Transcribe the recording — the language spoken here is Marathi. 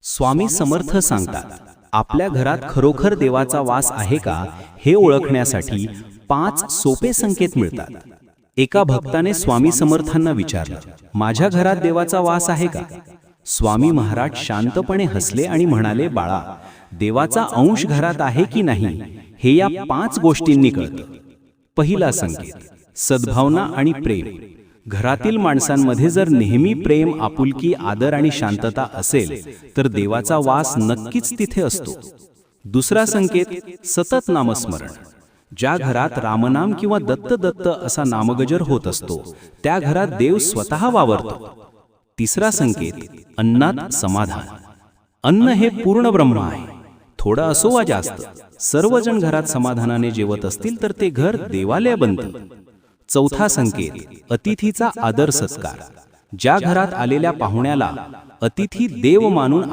स्वामी समर्थ सांगतात, आपल्या घरात खरोखर देवाचा वास आहे का हे ओळखण्यासाठी 5 सोपे संकेत मिळतात. एका भक्ताने स्वामी समर्थांना विचारलं, माझ्या घरात देवाचा वास आहे का? स्वामी महाराज शांतपणे हसले आणि म्हणाले, बाळा, देवाचा अंश घरात आहे की नाही हे या 5 गोष्टींनी कळतं. पहिला संकेत, सद्भावना आणि प्रेम. घरातील माणसांमध्ये जर नेहमी प्रेम, आपुलकी, आदर आणि शांतता असेल तर देवाचा वास नक्कीच तिथे असतो. दुसरा संकेत, सतत नामस्मरण. ज्या घरात रामनाम किंवा दत्त दत्त असा नामगजर होत असतो त्या घरात देव स्वतः वावरतो. तिसरा संकेत, अन्नात समाधान. अन्न हे पूर्ण ब्रह्म आहे. थोडं असो वा जास्त, सर्वजण घरात समाधानाने जेवत असतील तर ते घर देवालय बनतं. चौथा संकेत, अतिथीचा आदर सत्कार. ज्या घरात आलेल्या पाहुण्याला अतिथी देव मानून